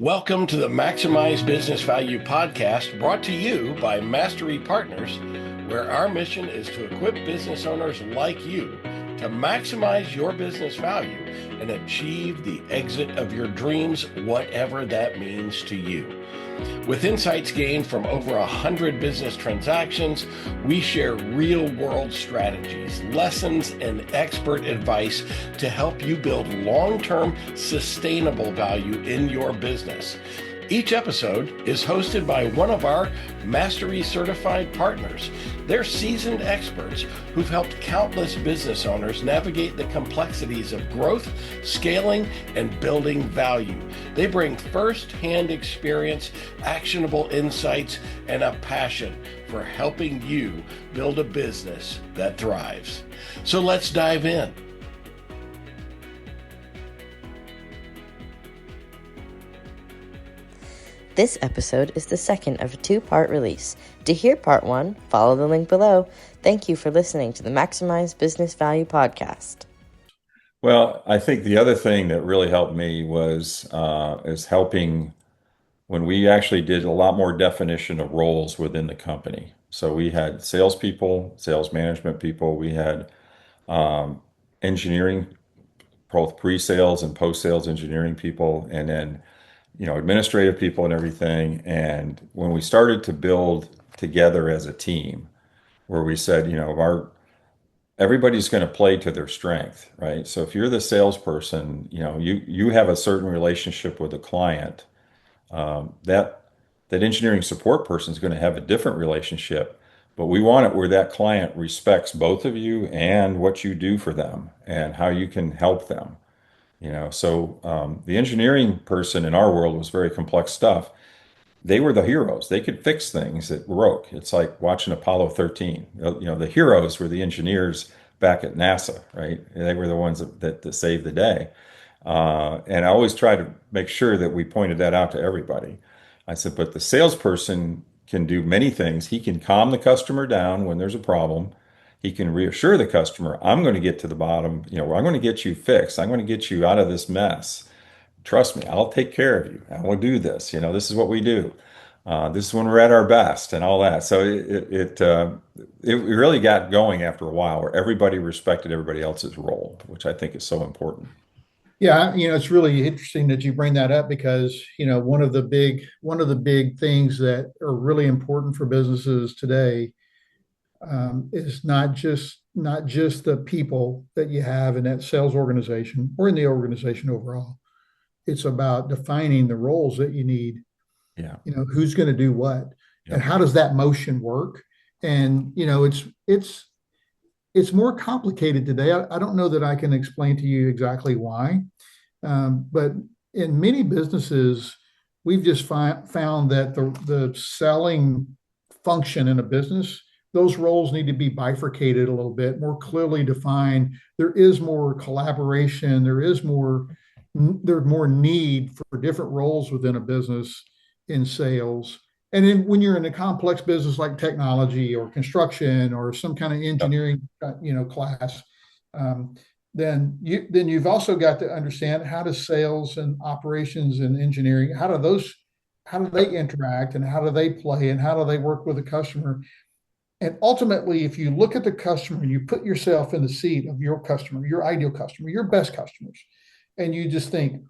Welcome to the Maximize Business Value podcast brought to you by Mastery Partners, where our mission is to equip business owners like you to maximize your business value and achieve the exit of your dreams, whatever that means to you. With insights gained from over 100 business transactions, we share real-world strategies, lessons, and expert advice to help you build long-term, sustainable value in your business. Each episode is hosted by one of our Mastery certified partners. They're seasoned experts who've helped countless business owners navigate the complexities of growth, scaling, and building value. They bring first-hand experience, actionable insights, and a passion for helping you build a business that thrives. So let's dive in. This episode is the second of a two-part release. To hear part one, follow the link below. Thank you for listening to the Maximize Business Value podcast. Well, I think the other thing that really helped me was is helping when we actually did a lot more definition of roles within the company. So we had salespeople, sales management people, we had engineering, both pre-sales and post-sales engineering people, and then administrative people and everything. And when we started to build together as a team, where we said, everybody's going to play to their strength, right? So if you're the salesperson, you have a certain relationship with a client. That engineering support person is going to have a different relationship, but we want it where that client respects both of you and what you do for them and how you can help them. The engineering person in our world was very complex stuff. They were the heroes. They could fix things that broke. It's like watching Apollo 13. The heroes were the engineers back at NASA, right? They were the ones that saved the day. And I always try to make sure that we pointed that out to everybody. I said, but the salesperson can do many things. He can calm the customer down when there's a problem. He can reassure the customer, I'm going to get to the bottom, I'm going to get you fixed. I'm going to get you out of this mess. Trust me, I'll take care of you. I will do this. This is what we do. This is when we're at our best and all that. So it really got going after a while where everybody respected everybody else's role, which I think is so important. Yeah, it's really interesting that you bring that up because, one of the big things that are really important for businesses today is not just the people that you have in that sales organization or in the organization overall. It's about defining the roles that you need. Yeah. Who's going to do what, and how does that motion work? And it's more complicated today. I don't know that I can explain to you exactly why, but in many businesses, we've just found that the selling function in a business, those roles need to be bifurcated a little bit, more clearly defined. There is more collaboration. There's more need for different roles within a business in sales. And then when you're in a complex business like technology or construction or some kind of engineering, class, then you've also got to understand how does sales and operations and engineering, how do they interact and how do they play and how do they work with the customer? And ultimately, if you look at the customer, you put yourself in the seat of your customer, your ideal customer, your best customers, and you just think,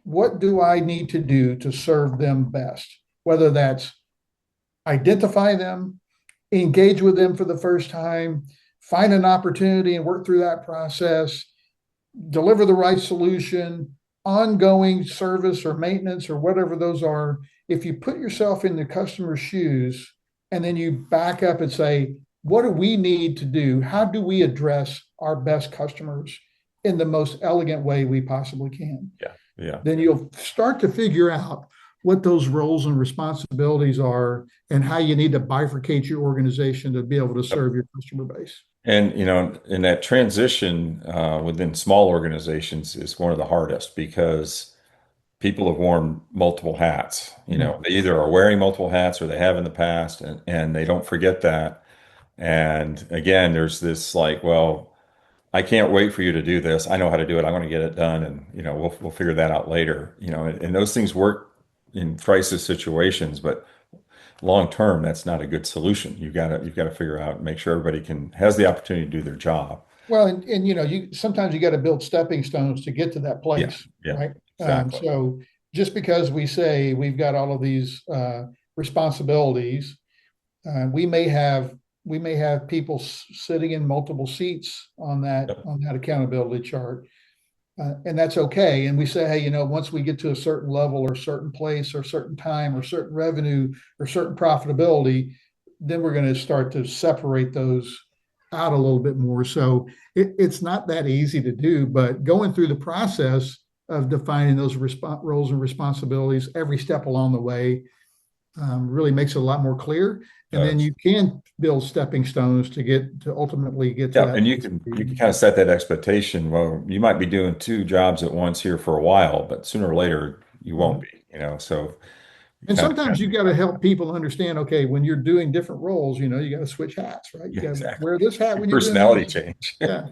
what do I need to do to serve them best? Whether that's identify them, engage with them for the first time, find an opportunity and work through that process, deliver the right solution, ongoing service or maintenance or whatever those are. If you put yourself in the customer's shoes and then you back up and say, what do we need to do? How do we address our best customers in the most elegant way we possibly can? Yeah. Then you'll start to figure out what those roles and responsibilities are and how you need to bifurcate your organization to be able to serve your customer base. And, in that transition within small organizations is one of the hardest because people have worn multiple hats. They either are wearing multiple hats or they have in the past, and they don't forget that. And again, there's this like, well, I can't wait for you to do this. I know how to do it. I'm going to get it done, and we'll figure that out later. And those things work in crisis situations, but long term, that's not a good solution. You've got to figure out and make sure everybody has the opportunity to do their job. Well, and you sometimes you got to build stepping stones to get to that Yeah, place, yeah, right? exactly. So just because we say we've got all of these responsibilities, we may have people sitting in multiple seats on that Yep. accountability chart, and that's okay. And we say, hey, once we get to a certain level or certain place or certain time or certain revenue or certain profitability, then we're going to start to separate those out a little bit more. So it's not that easy to do, but going through the process of defining those roles and responsibilities every step along the way really makes it a lot more clear. And then you can build stepping stones to ultimately get to Yeah, that. and you can kind of set that expectation. Well, you might be doing two jobs at once here for a while, but sooner or later you won't be. So you And kind of sometimes you got to help people understand, okay, when you're doing different roles, you got to switch hats, right? You yeah, got to exactly. wear this hat when you're doing Personality this. change. Yeah.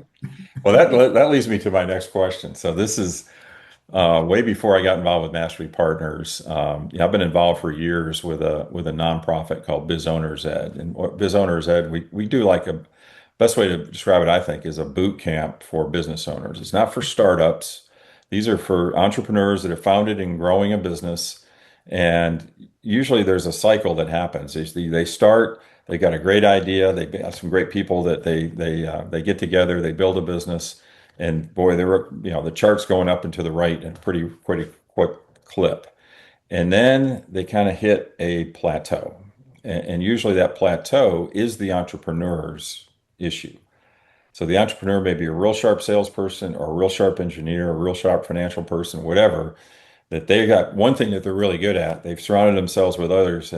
Well, that leads me to my next question. So this is way before I got involved with Mastery Partners. Yeah, I've been involved for years with a nonprofit called Biz Owners Ed. And what Biz Owners Ed, we do like a best way to describe it, I think, is a boot camp for business owners. It's not for startups. These are for entrepreneurs that have founded and growing a business. And usually there's a cycle that happens. They start, they got a great idea, they have some great people that they get together, they build a business, and boy, the chart's going up and to the right in a pretty quick clip. And then they kind of hit a plateau. And usually that plateau is the entrepreneur's issue. So the entrepreneur may be a real sharp salesperson or a real sharp engineer, a real sharp financial person, whatever, that they got one thing that they're really good at. They've surrounded themselves with others,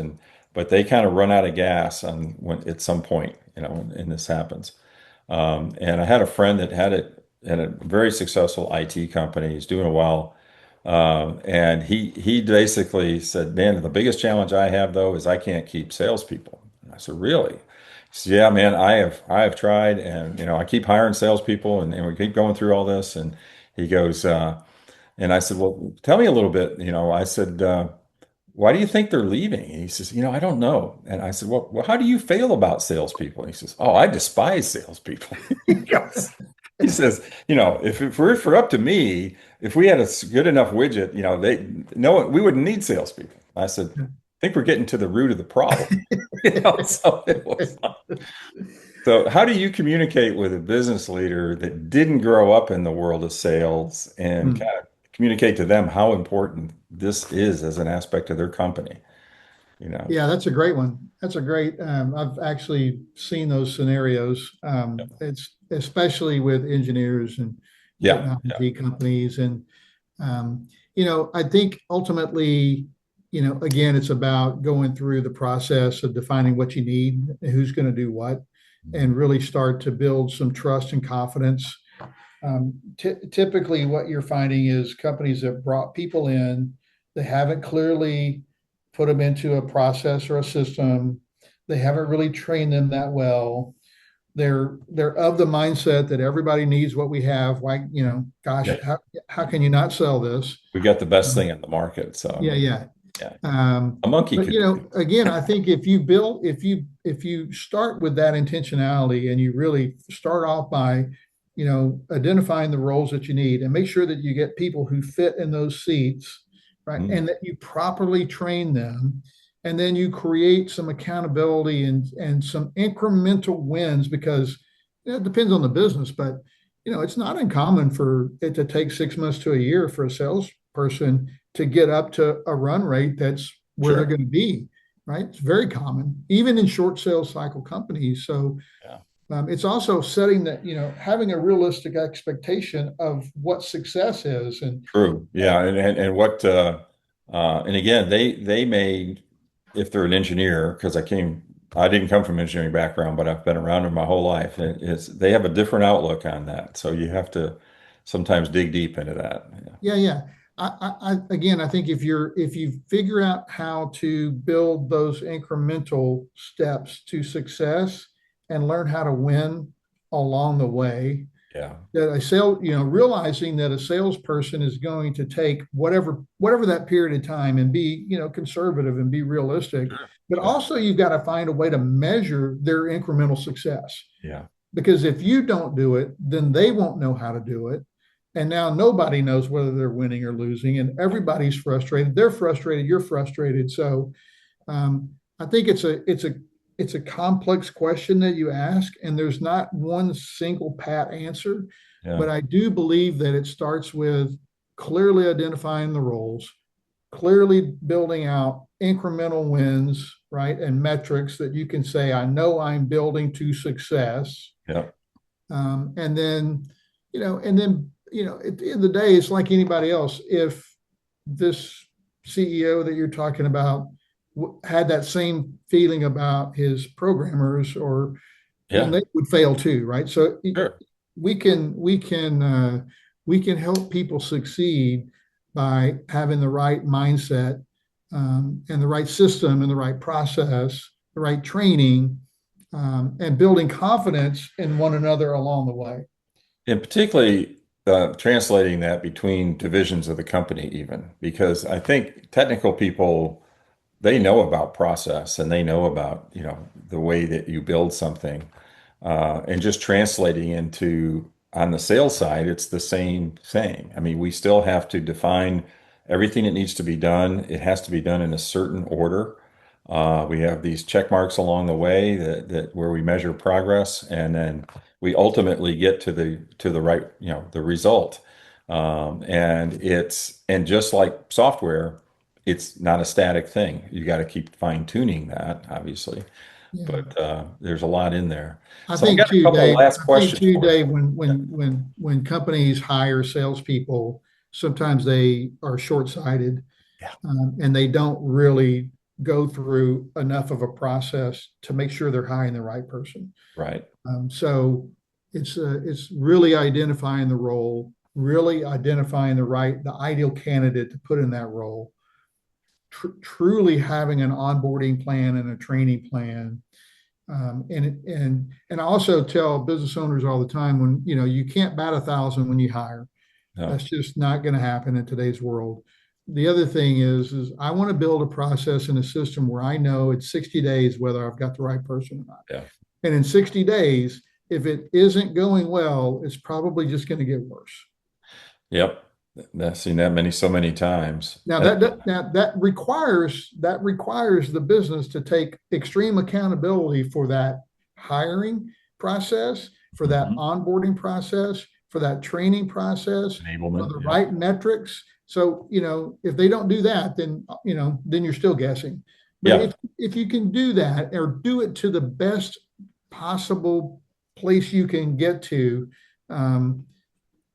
but they kind of run out of gas at some point, and this happens. And I had a friend that had a very successful IT company. He's doing well. And he basically said, "Man, the biggest challenge I have though is I can't keep salespeople." And I said, "Really?" He said, "Yeah, man, I have tried, and I keep hiring salespeople, and we keep going through all this." And he goes, and I said, "Well, tell me a little bit." I said, "Why do you think they're leaving?" And he says, "I don't know." And I said, "Well, how do you feel about salespeople?" And he says, "Oh, I despise salespeople." He goes, he says, if it were for up to me, if we had a good enough widget, we wouldn't need salespeople. I said, "I think we're getting to the root of the problem." So it was. So how do you communicate with a business leader that didn't grow up in the world of sales and kind of communicate to them how important this is as an aspect of their company? Yeah, that's a great one. That's a great, I've actually seen those scenarios. It's especially with engineers and Yeah, yeah, technology companies. And, I think ultimately, again, it's about going through the process of defining what you need, who's going to do what, and really start to build some trust and confidence. Typically, what you're finding is companies that brought people in, they haven't clearly put them into a process or a system. They haven't really trained them that well. They're of the mindset that everybody needs what we have. Why, gosh, yeah. how can you not sell this? We got the best thing in the market. So I Yeah, mean, yeah. yeah, Um, a monkey but could do it. again, I think if you start with that intentionality and you really start off by, identifying the roles that you need and make sure that you get people who fit in those seats, right? Mm, And that you properly train them. And then you create some accountability and some incremental wins because it depends on the business, but it's not uncommon for it to take 6 months to a year for a salesperson to get up to a run rate that's where they're sure. going to be, right? It's very common, even in short sales cycle companies. So Yeah. it's also setting that, having a realistic expectation of what success is. And True. Yeah. And what and again, they may, if they're an engineer, because I didn't come from an engineering background, but I've been around them my whole life. And they have a different outlook on that. So you have to sometimes dig deep into that. Yeah. yeah, yeah. Again, I think if you figure out how to build those incremental steps to success and learn how to win along the way, Yeah. That realizing that a salesperson is going to take whatever that period of time and be, conservative and be realistic, Sure. but Sure. also you've got to find a way to measure their incremental success. Yeah. Because if you don't do it, then they won't know how to do it. And now nobody knows whether they're winning or losing, and everybody's frustrated. They're frustrated, you're frustrated. So I think it's a complex question that you ask, and there's not one single pat answer. Yeah. But I do believe that it starts with clearly identifying the roles, clearly building out incremental wins, right, and metrics that you can say, I know I'm building to success. Yeah. And then, at the end of the day, it's like anybody else. If this CEO that you're talking about had that same feeling about his programmers, or then Yeah. they would fail too, right? So Sure. we can help people succeed by having the right mindset, and the right system and the right process, the right training, and building confidence in one another along the way. And particularly translating that between divisions of the company, even because I think technical people, they know about process and they know about, the way that you build something, and just translating into on the sales side, it's the same thing. I mean, we still have to define everything that needs to be done. It has to be done in a certain order. We have these check marks along the way that where we measure progress, and then we ultimately get to the right, the result. And just like software, it's not a static thing. You got to keep fine tuning that, obviously, Yeah. but there's a lot in there. I So I think got a too, couple of Dave. last I think questions too, for you. Dave. When companies hire salespeople, sometimes they are short-sighted, Yeah. and they don't really go through enough of a process to make sure they're hiring the right person. Right. So it's really identifying the role, really identifying the ideal candidate to put in that role, truly having an onboarding plan and a training plan. And I also tell business owners all the time, when you can't bat 1,000 when you hire. No. That's just not going to happen in today's world. The other thing is I want to build a process and a system where I know it's 60 days whether I've got the right person or not. Yeah. And in 60 days, if it isn't going well, it's probably just going to get worse. Yep. I've seen that so many times. Now that requires the business to take extreme accountability for that hiring process, for that Mhm. onboarding process, for that training process, for Enablement. the Yeah. right metrics. So, if they don't do that, then you're still guessing. But Yeah. if you can do that, or do it to the best possible place you can get to,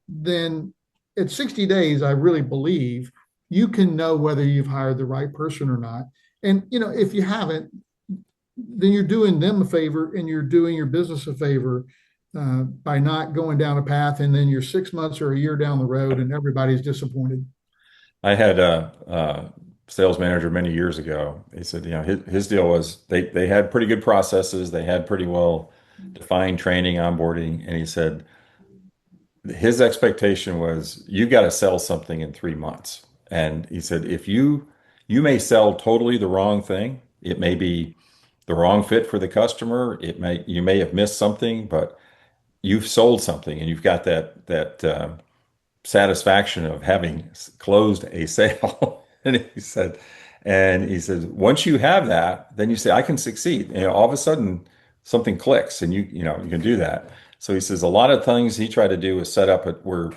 then at 60 days, I really believe you can know whether you've hired the right person or not. And, if you haven't, then you're doing them a favor and you're doing your business a favor, by not going down a path, and then you're 6 months or a year down the road and everybody's disappointed. I had a sales manager many years ago. He said, his deal was they had pretty good processes. They had pretty well defined training, onboarding. And he said his expectation was you got to sell something in 3 months. And he said, if you may sell totally the wrong thing, it may be the wrong fit for the customer. You may have missed something, but you've sold something and you've got that satisfaction of having closed a sale. And he said, once you have that, then you say, I can succeed. And all of a sudden something clicks and you can do that. So he says a lot of things he tried to do is set up where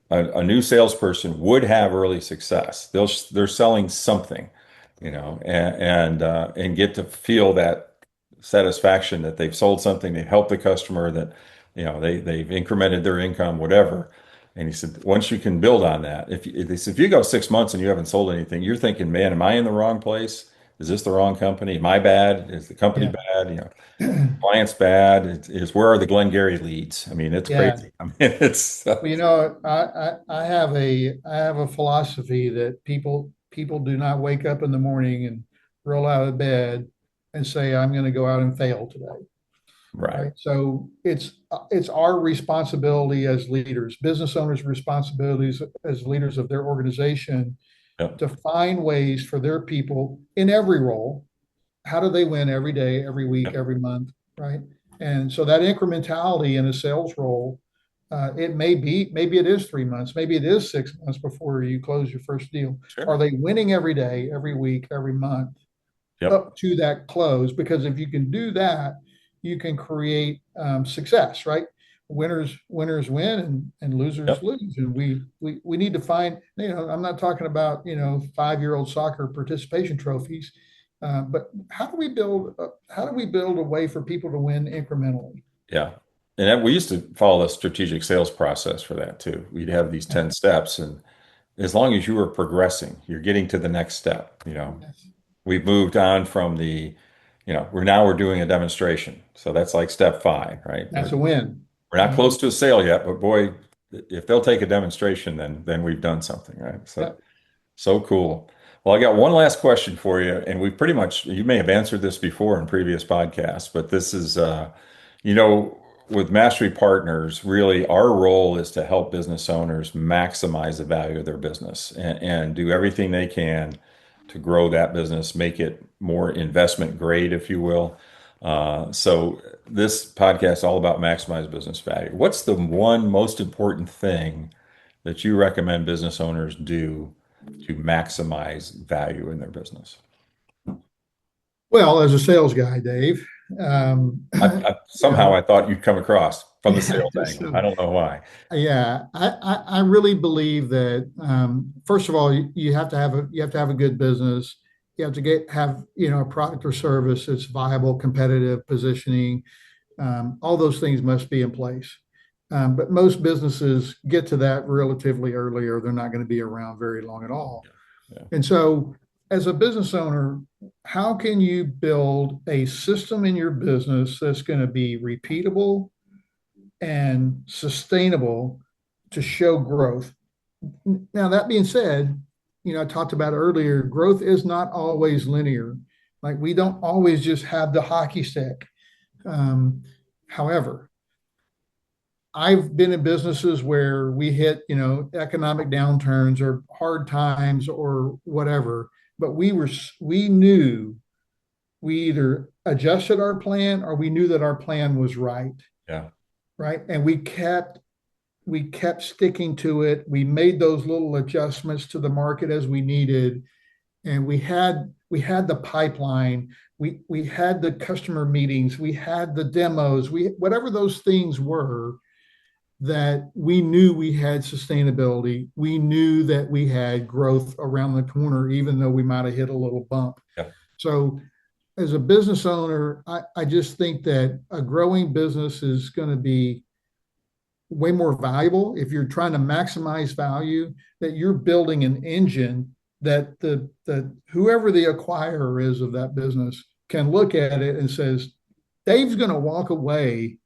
a new salesperson would have early success. They're selling something, and get to feel that satisfaction that they've sold something, they've helped the customer, that they've incremented their income, whatever. And he said, once you can build on that, if you go 6 months and you haven't sold anything, you're thinking, man, am I in the wrong place? Is this the wrong company? Am I bad? Is the company Yeah. bad? Clients bad? Where are the Glengarry leads? I mean, it's Yeah. crazy. I mean, it's Well, I have a philosophy that people do not wake up in the morning and roll out of bed and say, I'm going to go out and fail today. Right. right? So it's our responsibility as leaders, business owners' responsibilities as leaders of their organization Yep. to find ways for their people in every role. How do they win every day, every week, Yep. every month, right? And so that incrementality in a sales role, it may be, maybe it is 3 months, maybe it is 6 months before you close your first deal. Sure. Are they winning every day, every week, every month Yep. up to that close? Because if you can do that, you can create success, right? Winners win and losers Yep. lose. And we need to find, I'm not talking about, 5-year-old soccer participation trophies, but how do we build a way for people to win incrementally? Yeah. And we used to follow the strategic sales process for that too. We'd have these 10 steps, and as long as you were progressing, you're getting to the next step. Yes. We've moved on from we're doing a demonstration. So that's like step 5, right? That's a win. We're not Right. close to a sale yet, but boy, if they'll take a demonstration, then we've done something, right? So Yep. so cool. Well, I got one last question for you, and you may have answered this before in previous podcasts, but this is, you know, with Mastery Partners, really our role is to help business owners maximize the value of their business and do everything they can to grow that business, make it more investment grade, if you will. So this podcast is all about maximize business value. What's the one most important thing that you recommend business owners do to maximize value in their business? Well, as a sales guy, Dave, Somehow I thought you'd come across from the yeah, sales angle. I so don't know why. yeah, I really believe that first of all, you have to have a good business. You have to have a product or service that's viable, competitive, positioning. All those things must be in place. But most businesses get to that relatively early, or they're not going to be around very long at all. Yeah. And so, as a business owner, how can you build a system in your business that's going to be repeatable and sustainable to show growth? Now, that being said, I talked about earlier, growth is not always linear. Like we don't always just have the hockey stick. However, I've been in businesses where we hit, economic downturns or hard times or whatever, but we knew we either adjusted our plan or we knew that our plan was right, Yeah. right? And we kept sticking to it. We made those little adjustments to the market as we needed, and we had the pipeline. We had the customer meetings. We had the demos. We whatever those things were that we knew we had sustainability. We knew that we had growth around the corner, even though we might have hit a little bump. Yeah. So, as a business owner, I just think that a growing business is going to be way more valuable if you're trying to maximize value, that you're building an engine that the whoever the acquirer is of that business can look at it and says, Dave's going to walk away,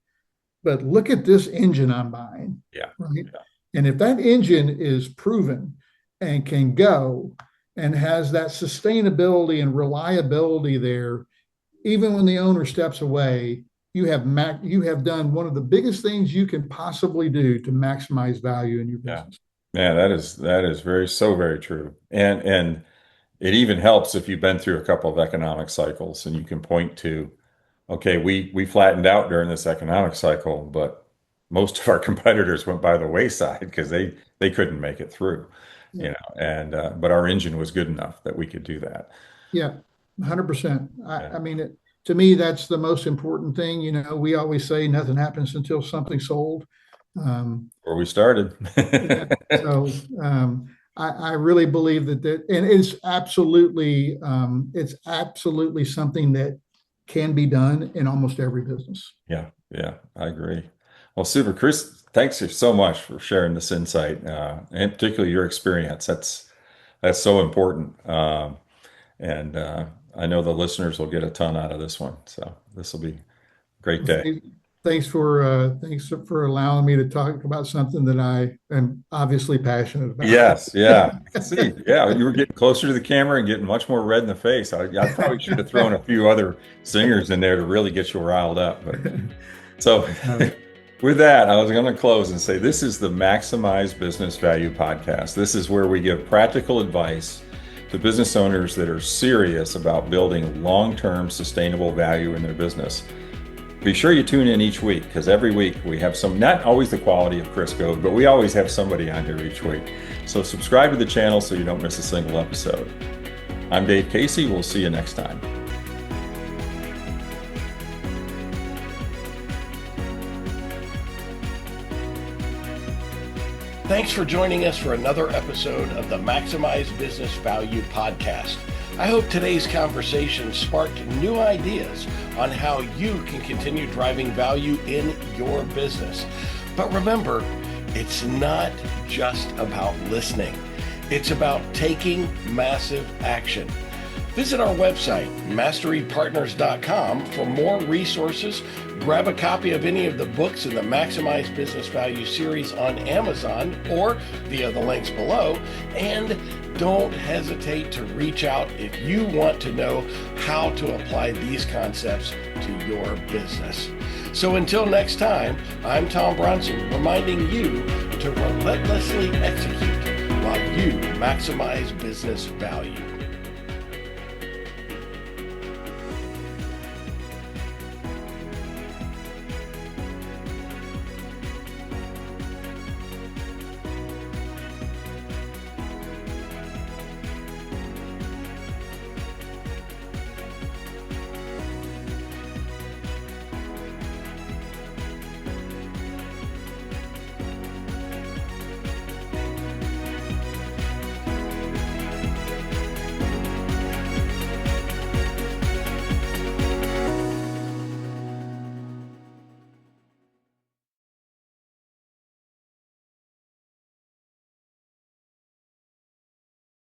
but look at this engine I'm buying. Yeah. Right. Yeah. And if that engine is proven and can go and has that sustainability and reliability there, even when the owner steps away, you have done one of the biggest things you can possibly do to maximize value in your Yeah. business. Man, that is very true. And it even helps if you've been through a couple of economic cycles and you can point to, okay, we flattened out during this economic cycle, but most of our competitors went by the wayside because they couldn't make it through, Yeah, and but our engine was good enough that we could do that. yeah, 100%. I, Yeah. I mean, to me, that's the most important thing. We always say nothing happens until something's sold. Um, Where we started. yeah, so I really believe and it's absolutely something that can be done in almost every business. Yeah, yeah, I agree. Well, super, Chris. Thanks so much for sharing this insight, and particularly your experience. That's so important, and I know the listeners will get a ton out of this one. So this will be a great day. Thanks for allowing me to talk about something that I am obviously passionate about. Yes, yeah. I can see. Yeah, you were getting closer to the camera and getting much more red in the face. I probably should have thrown a few other singers in there to really get you riled up. But so with that, I was going to close and say this is the Maximize Business Value podcast. This is where we give practical advice to business owners that are serious about building long-term sustainable value in their business. Be sure you tune in each week, because every week we have some, not always the quality of Chris Goade, but we always have somebody on here each week. So subscribe to the channel so you don't miss a single episode. I'm Dave Casey. We'll see you next time. Thanks for joining us for another episode of the Maximize Business Value podcast. I hope today's conversation sparked new ideas on how you can continue driving value in your business. But remember, it's not just about listening. It's about taking massive action. Visit our website, masterypartners.com, for more resources. Grab a copy of any of the books in the Maximize Business Value series on Amazon or via the links below. And don't hesitate to reach out if you want to know how to apply these concepts to your business. So until next time, I'm Tom Bronson, reminding you to relentlessly execute while you maximize business value.